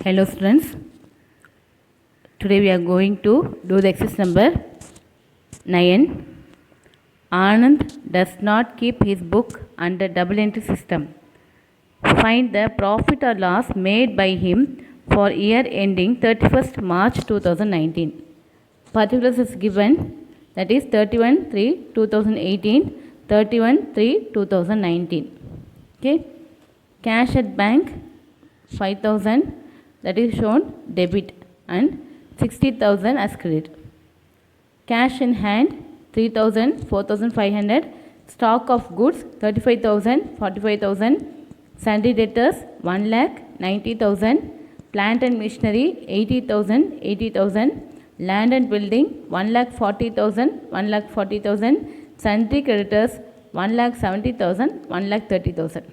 Hello students, today we are going to do the exercise number 9. Anand does not keep his book under double entry system. Find the profit or loss made by him for year ending 31st March 2019. Particulars is given, that is 31/3/2018, 31/3/2019. Okay, cash at bank 5,000, that is shown debit, and 60,000 as credit. Cash in hand 3,000, 4,500. Stock of goods 35,000, 45,000. Sundry debtors 1 lakh 90,000. Plant and machinery 80,000, 80,000. Land and building 1 lakh 40,000, 1 lakh 40,000. Sundry creditors 1 lakh 70,000, 1 lakh 30,000.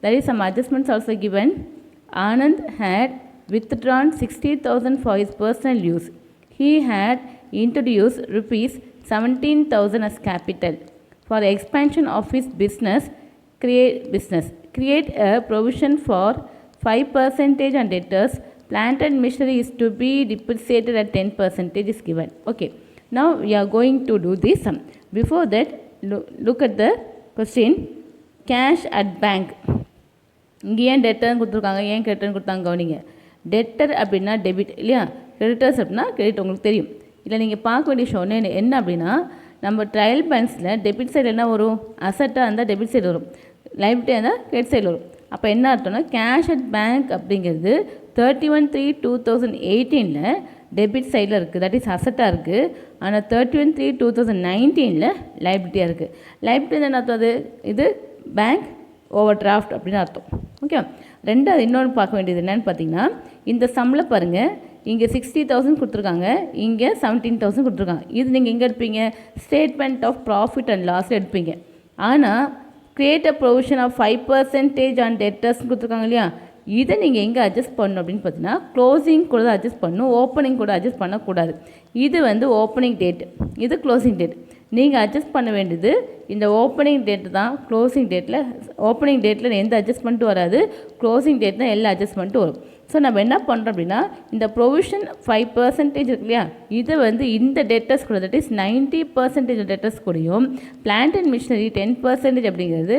There is some adjustments also given. Anand had withdrawn 60,000 for his personal use. He had introduced rupees 17,000 as capital for the expansion of his business. Create a provision for 5% on debtors. Plant and machinery is to be depreciated at 10% is given. Okay, now we are going to do this sum. Before that, look at the question. Cash at bank. இங்கே ஏன் டெட்டர்னு கொடுத்துருக்காங்க, ஏன் கிரெடிட்டர்னு கொடுத்தாங்க கவனிங்க. Deter அப்படின்னா debit இல்லையா, creditors அப்படின்னா credit உங்களுக்கு தெரியும். இல்லை நீங்கள் பார்க்க வேண்டிய ஷோன்னு என்ன அப்படின்னா, நம்ம ட்ரையல் பேலன்ஸில் டெபிட் சைடு என்ன வரும், அசட்டாக இருந்தால் டெபிட் சைடு வரும், லைபிலிட்டியாக இருந்தால் கிரெடிட் சைடு வரும். அப்போ என்ன அர்த்தம்னா, கேஷ் அட் பேங்க் அப்படிங்கிறது 31/3/2018 டெபிட் சைடில் இருக்குது, தட் இஸ் அசட்டாக இருக்குது. ஆனால் 31/3/2019 லைபிலிட்டியாக இருக்குது. லைபிலிட்டி என்ன அர்த்தம், அது இது பேங்க் ஓவர் டிராஃப்ட் அப்படின்னு அர்த்தம். ஓகே, ரெண்டாவது இன்னொன்று பார்க்க வேண்டியது என்னென்னு பார்த்தீங்கன்னா, இந்த சம்மில் பாருங்கள், இங்கே 60,000 கொடுத்துருக்காங்க, இங்கே 17,000 கொடுத்துருக்காங்க. இது நீங்கள் எங்கே எடுப்பீங்க, ஸ்டேட்மெண்ட் ஆஃப் ப்ராஃபிட் அண்ட் லாஸில் எடுப்பீங்க. ஆனால் create a provision of 5% on டெட்டர்ஸ்னு கொடுத்துருக்காங்க இல்லையா, இதை நீங்கள் எங்கே அட்ஜஸ்ட் பண்ணணும் அப்படின்னு பார்த்தீங்கன்னா, க்ளோசிங் கூட தான் அட்ஜஸ்ட் பண்ணணும், ஓப்பனிங் கூட அட்ஜஸ்ட் பண்ணக்கூடாது. இது வந்து ஓப்பனிங் டேட், இது க்ளோசிங் டேட். நீங்கள் அட்ஜஸ்ட் பண்ண வேண்டியது இந்த ஓப்பனிங் டேட்டு தான். க்ளோசிங் டேட்டில், ஓப்பனிங் டேட்டில் எந்த அட்ஜஸ்ட்மெண்ட்டும் வராது, க்ளோசிங் டேட் தான் எல்லா அட்ஜஸ்ட்மெண்ட்டும் வரும். ஸோ நம்ம என்ன பண்ணுறோம் அப்படின்னா, இந்த ப்ரொவிஷன் 5% இருக்கு இல்லையா, இதை வந்து இந்த டெட்டர்ஸ் கூட, தட் இஸ் 90% டெட்டர்ஸ் கூடயும், பிளான்ட் அண்ட் மிஷினரி 10% அப்படிங்கிறது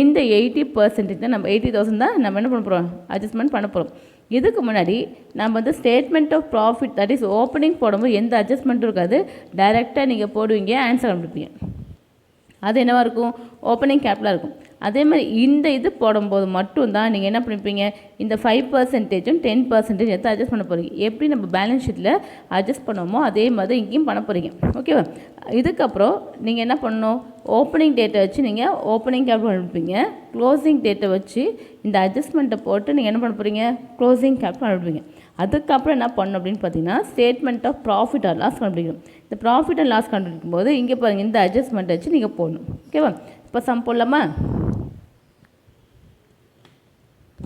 இந்த 80% தான், நம்ம 80,000 தான் நம்ம என்ன பண்ண போகிறோம், அட்ஜஸ்ட்மெண்ட் பண்ண போகிறோம். இதுக்கு முன்னாடி நம்ம வந்து statement of profit, that is opening போடும்போது எந்த அட்ஜஸ்ட்மெண்ட்டும் இருக்காது, டைரெக்டாக நீங்கள் போடுவீங்க, ஆன்சர் கண்டுபிடிப்பீங்க. அது என்னவாக இருக்கும், ஓப்பனிங் கேப்பில் இருக்கும். அதே மாதிரி இந்த இது போடும்போது மட்டும்தான் நீங்கள் என்ன பண்ணிப்பீங்க, இந்த 5%ம் 10% எடுத்து அட்ஜஸ்ட் பண்ண போகிறீங்க. எப்படி நம்ம பேலன்ஸ் ஷீட்டில் அட்ஜஸ்ட் பண்ணுவோமோ அதே மாதிரி இங்கேயும் பண்ண போகிறீங்க. ஓகேவா, இதுக்கப்புறம் நீங்கள் என்ன பண்ணணும், ஓப்பனிங் டேட்டை வச்சு நீங்கள் ஓப்பனிங் கேபிட்டல் அனுப்பிப்பீங்க, க்ளோசிங் டேட்டை வச்சு இந்த அட்ஜஸ்ட்மெண்ட்டை போட்டு நீங்கள் என்ன பண்ண போகிறீங்க, க்ளோசிங் கேபிட்டல் அனுப்பிப்பீங்க. அதுக்கப்புறம் என்ன பண்ணணும் அப்படின்னு பார்த்தீங்கன்னா, statement of profit or loss கண்டுபிடிக்கணும். இந்த ப்ராஃபிட் அண்ட் லாஸ் கண்டுபிடிக்கும் போது இங்கே பாருங்கள், இந்த அட்ஜஸ்ட்மெண்ட்டை வச்சு நீங்கள் போடணும். ஓகேவா, இப்போ சம் போடலாமா,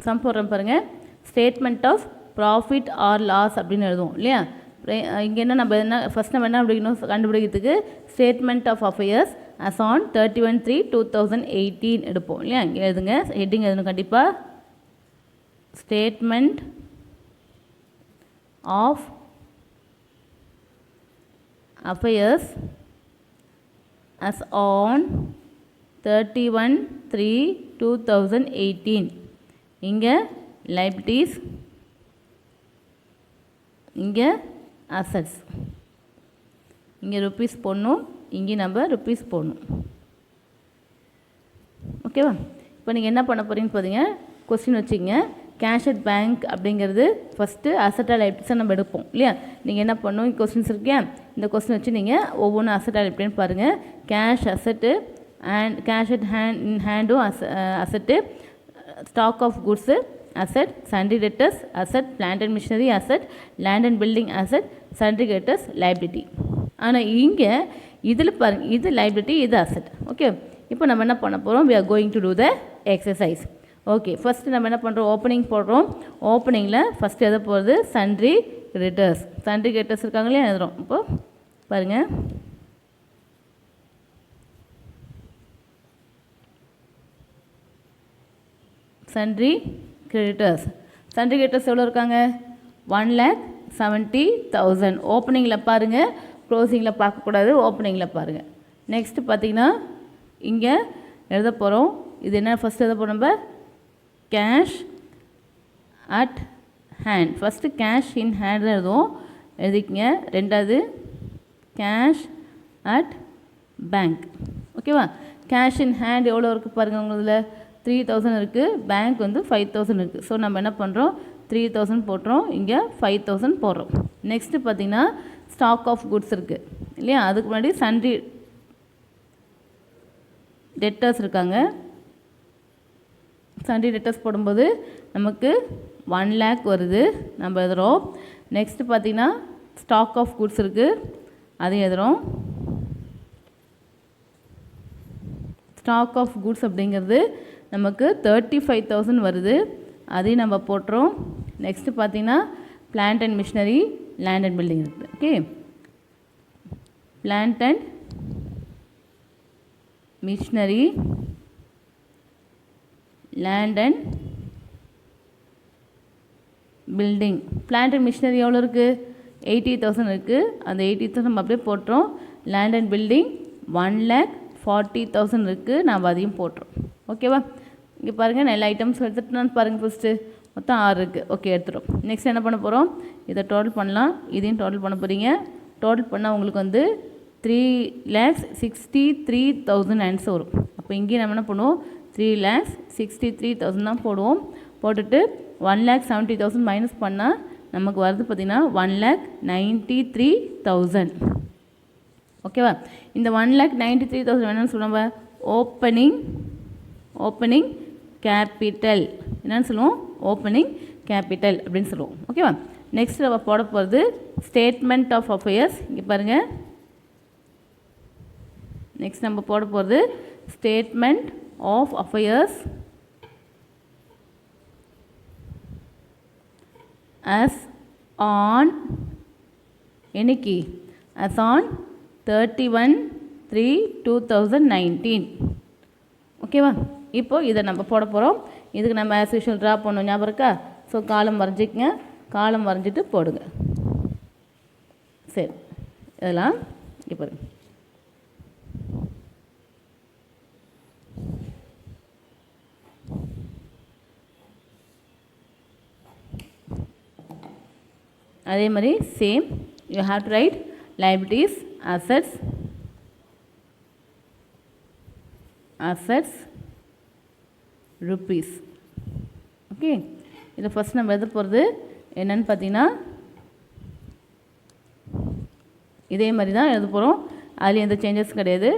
சம் போடுறோம் பாருங்கள். Statement of profit or loss அப்படின்னு எழுதுவோம் இல்லையா. இங்கே என்ன நம்ம என்ன ஃபஸ்ட் நம்ம என்ன அப்படிக்கணும் கண்டுபிடிக்கிறதுக்கு, statement of affairs as on 31/3/2018 எடுப்போம் இல்லையா. இங்கே எழுதுங்க, ஹெட்டிங் எழுதணும் கண்டிப்பாக. Statement of affairs as on 31/3/2018. இங்கே லைபிலிட்டிஸ், இங்கே அசட்ஸ், இங்கே ருப்பீஸ் போடணும், இங்கே நம்ம ருப்பீஸ் போடணும். ஓகேவா, இப்போ நீங்கள் என்ன பண்ண போகிறீங்கன்னு பார்த்தீங்க, கொஸ்டின் வச்சுங்க. கேஷ் அட் பேங்க் அப்படிங்கிறது ஃபஸ்ட்டு அசட்டாக லைபிலிட்டிஸாக நம்ம எடுப்போம் இல்லையா. நீங்கள் என்ன பண்ணணும், கொஸ்டின்ஸ் இருக்கியா, இந்த கொஸ்டின் வச்சு நீங்கள் ஒவ்வொன்றும் அசட்டாக லைபிலிட்டின்னு பாருங்கள். கேஷ் அசட்டு அண்ட் கேஷ் அட் ஹேண்டும் asset, stock of goods asset, sundry debtors asset, plant and machinery asset, land and building asset, sundry debtors liability. ஆனால் இங்கே இதில் பாருங்கள், இது லைபிலிட்டி, இது அசட். ஓகே, இப்போ நம்ம என்ன பண்ண போகிறோம், we are going to do the exercise. Okay, first நம்ம என்ன பண்ணுறோம், ஓப்பனிங் போடுறோம். ஓப்பனிங்கில் ஃபஸ்ட்டு எதை போகிறது, சண்டரி கிரெடிட்டர்ஸ். சண்டரி கிரெடிட்டர்ஸ் இருக்காங்களே எழுதுகிறோம். இப்போது பாருங்கள், sundry creditors. Sundry creditors எவ்வளோ இருக்காங்க, 1,70,000. ஓப்பனிங்கில் பாருங்கள், க்ளோசிங்கில் பார்க்கக்கூடாது, ஓப்பனிங்கில் பாருங்கள். நெக்ஸ்ட்டு பார்த்திங்கன்னா இங்கே எழுத போகிறோம். இது என்ன ஃபஸ்ட் எழுத போகிறோம்? நம்ம cash at hand. First cash in hand தான் எழுதுவோம், எழுதிக்கங்க. ரெண்டாவது கேஷ் அட் பேங்க். ஓகேவா? கேஷ் இன் ஹேண்ட் எவ்வளோ இருக்குது பாருங்கள், உங்களதில் 3,000 இருக்குது, பேங்க் வந்து 5,000 இருக்குது. ஸோ நம்ம என்ன பண்ணுறோம், 3,000 போட்டுறோம், இங்கே 5,000 போடுறோம். நெக்ஸ்ட்டு பார்த்திங்கன்னா ஸ்டாக் ஆஃப் குட்ஸ் இருக்குது இல்லையா? அதுக்கு முன்னாடி சன்ட்ரி டெட்டர்ஸ் இருக்காங்க. சன்ட்ரி டெட்டர்ஸ் போடும்போது நமக்கு 1 lakh வருது, நம்ம எழுதுகிறோம். நெக்ஸ்ட்டு பார்த்திங்கன்னா ஸ்டாக் ஆஃப் குட்ஸ் இருக்குது, அதையும் எழுதுகிறோம். ஸ்டாக் ஆஃப் குட்ஸ் அப்படிங்கிறது நமக்கு 35,000 வருது, அதையும் நம்ம போட்டுறோம். நெக்ஸ்ட்டு பார்த்திங்கன்னா plant and machinery, land and building இருக்குது. Okay, plant and machinery, land and building. Plant and machinery எவ்வளோ இருக்குது? 80,000 இருக்குது, அந்த 80,000 நம்ம அப்படியே போட்டுறோம். லேண்ட் அண்ட் பில்டிங் 1,40,000 இருக்குது, நம்ம அதையும் போட்டுறோம். ஓகேவா? இங்கே பாருங்கள், நல்ல ஐட்டம்ஸ் எடுத்துகிட்டு பாருங்கள். ஃபஸ்ட்டு மொத்தம் 6 இருக்குது. ஓகே, எடுத்துகிறோம். நெக்ஸ்ட் என்ன பண்ண போகிறோம், இதை டோட்டல் பண்ணலாம், இதையும் டோட்டல் பண்ண போகிறீங்க. டோட்டல் பண்ணால் உங்களுக்கு வந்து 3,63,000 ஆன்சர் வரும். அப்போ இங்கேயும் நம்ம என்ன பண்ணுவோம், 3,63,000 தான் போடுவோம். போட்டுட்டு 1,70,000 மைனஸ் பண்ணால் நமக்கு வருது பார்த்திங்கன்னா 1,93,000. ஓகேவா? இந்த 1,93,000 என்னென்னு சொல்லுவோம், ஓப்பனிங் கேபிட்டல். என்னென்னு சொல்லுவோம், ஓப்பனிங் கேபிட்டல் அப்படின்னு சொல்லுவோம். ஓகேவா? நெக்ஸ்ட் நம்ம போட போகிறது ஸ்டேட்மெண்ட் ஆஃப் அஃபேர்ஸ். இங்கே பாருங்கள், நெக்ஸ்ட் நம்ம போட போகிறது statement of affairs as on என்னைக்கு, as on 31/3/2019. ஓகேவா? இப்போ இதை நம்ம போட போகிறோம். இதுக்கு நம்ம ஆஸ் யூஷுவல் ட்ரா பண்ணோம், ஞாபகம் இருக்கா? ஸோ காலம் வரைஞ்சிக்கங்க, காலம் வரைஞ்சிட்டு போடுங்க. சரி, இதெல்லாம் இங்கே பாருங்க. அதே மாதிரி same you have to right liabilities, assets rupees. Okay, இதில் ஃபஸ்ட் நம்ம எழுத போகிறது என்னென்னு பார்த்தீங்கன்னா இதே மாதிரி தான் எழுத போகிறோம். அதுலேயும் எந்த சேஞ்சஸ் கிடையாது.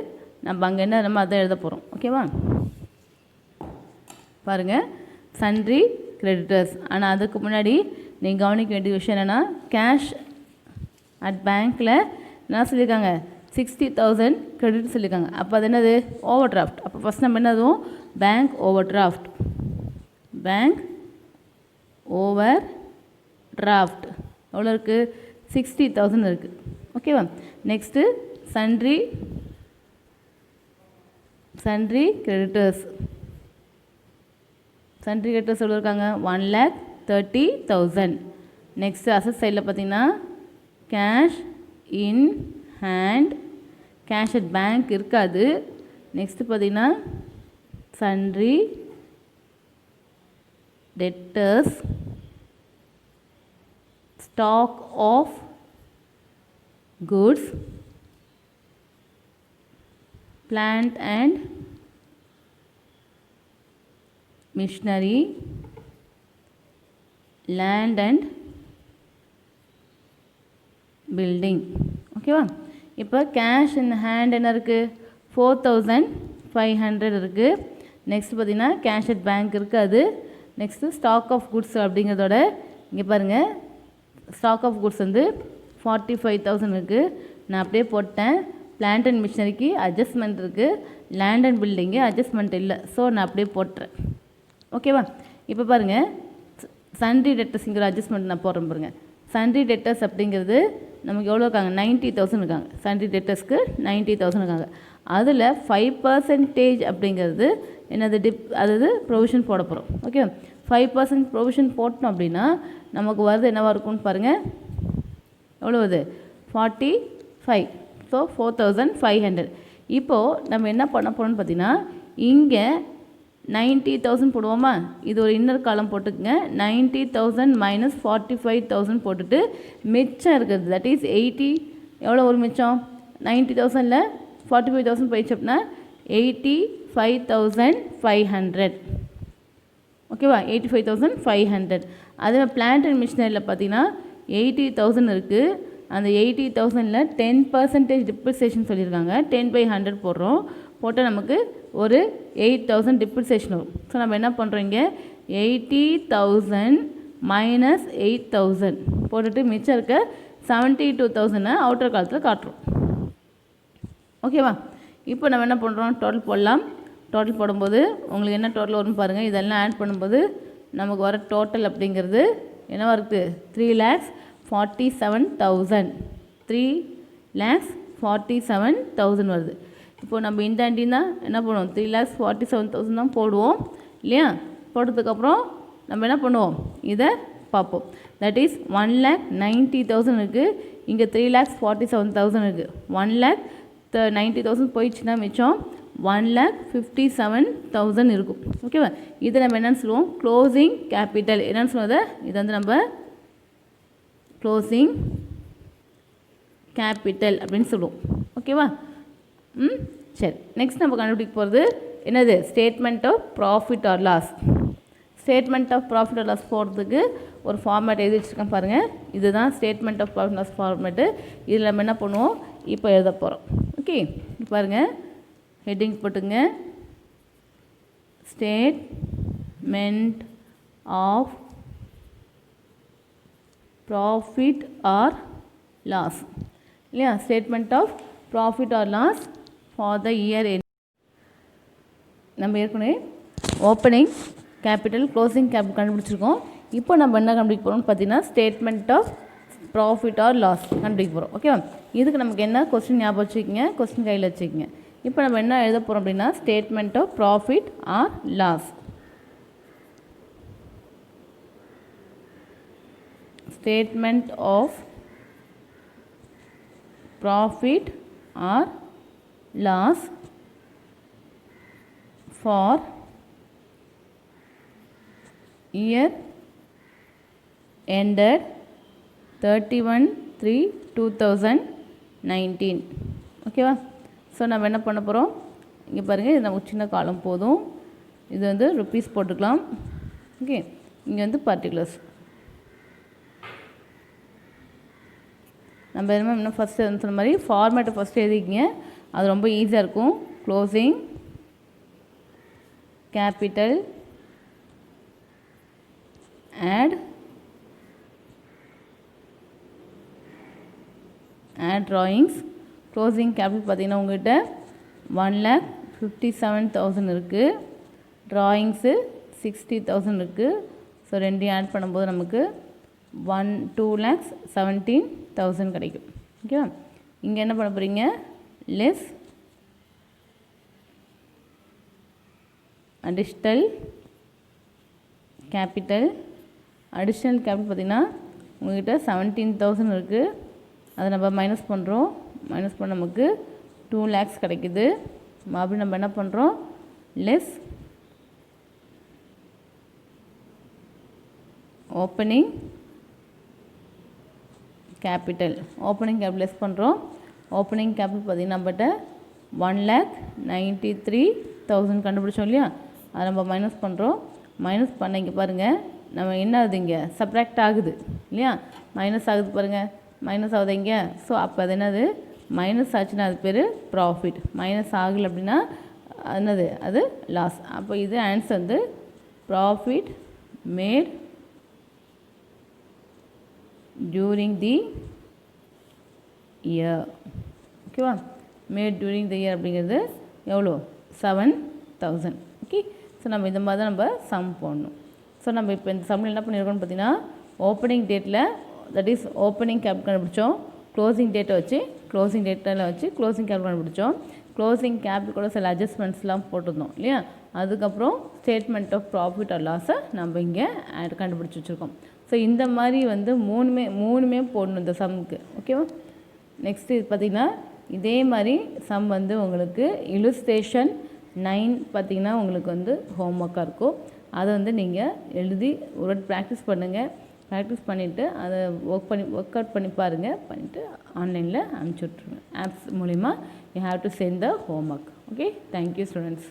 நம்ம அங்கே என்ன நம்ம அதான் எழுத போகிறோம். ஓகேவா? பாருங்கள், சன்ட்ரி கிரெடிட்டர்ஸ். ஆனால் அதுக்கு முன்னாடி நீங்கள் கவனிக்க வேண்டிய விஷயம் என்னென்னா, கேஷ் அட் பேங்க்கில் என்ன சொல்லியிருக்காங்க, 60,000 கிரெடிட் சொல்லியிருக்காங்க. அப்போ அது என்னது, ஓவர் டிராஃப்ட். அப்போ ஃபஸ்ட் நம்ம என்னதுவும் bank overdraft, bank overdraft எவ்வளோ இருக்குது, 60,000 இருக்குது. ஓகேவா? Next sundry creditors. Sundry creditors எவ்வளோ இருக்காங்க, 1,30,000. நெக்ஸ்ட்டு அசட் சைடில் பார்த்தீங்கன்னா cash in hand, cash at bank இருக்காது. நெக்ஸ்ட்டு பார்த்தீங்கன்னா sundry debtors, stock of goods, plant and machinery, land and building. ஓகேவா? இப்போ கேஷ் இன் ஹேண்ட் என்ன இருக்குது, 4,500 இருக்குது. நெக்ஸ்ட் பார்த்தீங்கன்னா கேஷ் அட் பேங்க் இருக்காது. நெக்ஸ்ட்டு ஸ்டாக் ஆஃப் குட்ஸ் அப்படிங்கிறதோட இங்கே பாருங்கள், ஸ்டாக் ஆஃப் குட்ஸ் வந்து 45,000 இருக்குது. நான் அப்படியே போட்டேன். பிளான்ட் அண்ட் மிஷினரிக்கு அட்ஜஸ்ட்மெண்ட் இருக்குது, லேண்ட் அண்ட் பில்டிங்கு அட்ஜஸ்ட்மெண்ட் இல்லை. ஸோ நான் அப்படியே போட்டுறேன். ஓகேவா? இப்போ பாருங்கள், சன்ட்ரி டெட்டர்ஸுங்கிற அட்ஜஸ்ட்மெண்ட் நான் போடுறேன் பாருங்கள். சன்ட்ரி டெட்டர்ஸ் அப்படிங்கிறது நமக்கு எவ்வளோ இருக்காங்க, 90,000 இருக்காங்க. சன்ட்ரி டெட்டர்ஸ்க்கு 90,000 இருக்காங்க. அதில் 5% அப்படிங்கிறது என்னது அதாவது ப்ரொவிஷன் போட போகிறோம். ஓகே, 5% ப்ரொவிஷன் போட்டோம் அப்படின்னா நமக்கு வருது என்னவாக இருக்கும்னு பாருங்கள். எவ்வளோ வருது? 45. ஸோ 4500. இப்போது நம்ம என்ன பண்ண போகிறோம்னு பார்த்தீங்கன்னா, இங்கே 90,000 போடுவோமா? இது ஒரு இன்னர் காலம் போட்டுக்குங்க. 90,000 மைனஸ் 45,000 போட்டுட்டு மிச்சம் இருக்கிறது தட் இஸ் 80. எவ்வளோ ஒரு மிச்சம்? 90,000ல் 45,000 போயிடுச்சு அப்படின்னா 85,500. ஓகேவா? 85,500. அதே பிளான்ட் அண்ட் மிஷினரியில் பார்த்தீங்கன்னா 80,000 இருக்குது. அந்த 80,000ல் 10% டிப்ரிசியேஷன் சொல்லியிருக்காங்க. 10/100 போடுறோம். போட்டால் நமக்கு ஒரு 8,000 டிப்ரிசியேஷன் வரும். ஸோ நம்ம என்ன பண்ணுறோம், இங்கே 80,000 மைனஸ் 8,000 போட்டுட்டு மிச்சம் இருக்க 72,000 அவுட்டர் காலத்தில் காட்டுறோம். ஓகேவா? இப்போ நம்ம என்ன பண்ணுறோம், டோட்டல் போடலாம். டோட்டல் போடும்போது உங்களுக்கு என்ன டோட்டல் வரும்னு பாருங்கள். இதெல்லாம் ஆட் பண்ணும்போது நமக்கு வர டோட்டல் அப்படிங்கிறது என்னவா இருக்குது? 3,47,000. 3,47,000 வருது. இப்போது நம்ம இந்த ஆண்டினா என்ன பண்ணுவோம்? 3,47,000 தான் போடுவோம் இல்லையா? போட்டதுக்கப்புறம் நம்ம என்ன பண்ணுவோம், இதை பார்ப்போம். தட் இஸ் 1,90,000 இருக்குது. இங்கே 3,47,000 இருக்குது. 1,90,000 போயிடுச்சுன்னா மிச்சம் 1,57,000 இருக்கும். ஓகேவா? இதை நம்ம என்னென்னு சொல்லுவோம்? Closing capital. என்னென்னு சொல்லுவது? இதை வந்து நம்ம க்ளோசிங் கேபிட்டல் அப்படின்னு சொல்லுவோம். ஓகேவா? சரி, நெக்ஸ்ட் நம்ம கண்டுபிடிக்க போகிறது என்னது? Statement of profit or loss. Statement of profit or loss போடுறதுக்கு ஒரு ஃபார்மேட் எழுதி வச்சுருக்கேன் பாருங்கள். இதுதான் statement of profit loss format. இதில் நம்ம என்ன பண்ணுவோம், இப்போ எழுத போகிறோம். ஓகே, பாருங்கள், ஹெட்டிங் போட்டுங்க. Statement of profit or loss இல்லையா? Statement of profit or loss for the year end. நம்ம ஏற்கனவே ஓப்பனிங் கேபிட்டல், க்ளோசிங் கேபிட்டல் கண்டுபிடிச்சிருக்கோம். இப்போ நம்ம என்ன கண்டுபிடிக்க போகிறோம்னு பார்த்தீங்கன்னா, statement of profit or loss கண்டுபிடிக்க போகிறோம். ஓகேவா? இதுக்கு நமக்கு என்ன கொஸ்டின் ஞாபகம் வச்சுக்கிங்க, கொஸ்டின் கையில் வச்சுக்கிங்க. இப்போ நம்ம என்ன எழுத போகிறோம் அப்படின்னா, statement of profit or loss. Statement of profit or loss for year ended 31/3/2019. ஓகேவா? ஸோ நம்ம என்ன பண்ண போகிறோம், இங்கே பாருங்கள், இது நமக்கு சின்ன காலம் போதும். இது வந்து ருப்பீஸ் போட்டுக்கலாம். ஓகே, இங்கே வந்து பர்டிகுலர்ஸ். நம்ம இன்னும் ஃபஸ்ட்டு சொன்ன மாதிரி ஃபார்மேட்டை ஃபஸ்ட்டு எழுதிக்கிங்க. அது ரொம்ப ஈஸியாக இருக்கும். Closing capital, add drawings. Closing capital பார்த்தீங்கன்னா உங்கள்கிட்ட 1,57,000 இருக்குது. ட்ராயிங்ஸு 60,000 இருக்குது. ஸோ ரெண்டையும் ஆட் பண்ணும்போது நமக்கு 2,17,000 கிடைக்கும். ஓகேவா? இங்கே என்ன பண்ண போகிறீங்க, less additional capital. Additional capital பார்த்திங்கன்னா உங்கள்கிட்ட 17,000 இருக்குது. அதை நம்ம மைனஸ் பண்ணுறோம். மைனஸ் பண்ண நமக்கு 2 lakhs கிடைக்குது. மறுபடியும் நம்ம என்ன பண்ணுறோம், less opening capital. Opening capital less பண்ணுறோம். ஓப்பனிங் கேபிட்டல் பார்த்திங்கன்னா நம்மகிட்ட 1,93,000 கண்டுபிடிச்சோம் இல்லையா? அதை நம்ம மைனஸ் பண்ணுறோம். மைனஸ் பண்ண இங்கே பாருங்கள், நம்ம என்ன ஆகுது, இங்கே சப்ராக்ட் ஆகுது இல்லையா? மைனஸ் ஆகுது பாருங்கள், மைனஸ் ஆகுது இங்கே. ஸோ அப்போ அது என்னது, மைனஸ் ஆச்சுன்னா அது பேர் ப்ராஃபிட். மைனஸ் ஆகலை அப்படின்னா என்னது, அது லாஸ். அப்போ இது ஆன்சர் வந்து profit made during the year. ஓகேவா? மேட் டியூரிங் தி இயர் அப்படிங்கிறது எவ்வளோ, 7,000. ஓகே, ஸோ நம்ம இந்த மாதிரி தான் நம்ம சம் போடணும். ஸோ நம்ம இப்போ இந்த சம்மில் என்ன பண்ணியிருக்கோம்னு பார்த்தீங்கன்னா, ஓப்பனிங் டேட்டில் தட் இஸ் ஓப்பனிங் கேபிட்டல் கண்டுபிடிச்சோம். க்ளோசிங் டேட்டை வச்சு க்ளோசிங் டேட்டில் வச்சு க்ளோசிங் கேபிட்டல் கண்டுபிடிச்சோம். க்ளோசிங் கேபிட்டல் கூட சில அட்ஜஸ்ட்மெண்ட்ஸ்லாம் போட்டிருந்தோம் இல்லையா. அதுக்கப்புறம் ஸ்டேட்மெண்ட் ஆஃப் ப்ராஃபிட் ஆர் லாஸை நம்ம இங்கே கண்டுபிடிச்சி வச்சுருக்கோம். ஸோ இந்த மாதிரி வந்து மூணுமே போடணும் இந்த சம்முக்கு. ஓகேவா. நெக்ஸ்ட்டு பார்த்திங்கன்னா இதே மாதிரி சம் வந்து உங்களுக்கு இல்லுஸ்ட்ரேஷன் 9 பார்த்திங்கன்னா உங்களுக்கு வந்து ஹோம்ஒர்க்காக இருக்கும். அதை வந்து நீங்கள் எழுதி ஒரு ப்ராக்டிஸ் பண்ணுங்கள். ப்ராக்டிஸ் பண்ணிவிட்டு அதை ஒர்க் அவுட் பண்ணி பாருங்கள். பண்ணிவிட்டு ஆன்லைனில் அனுப்பிச்சி விட்ருங்க. ஆப்ஸ் மூலிமா you have to send the homework. Okay. Thank you students.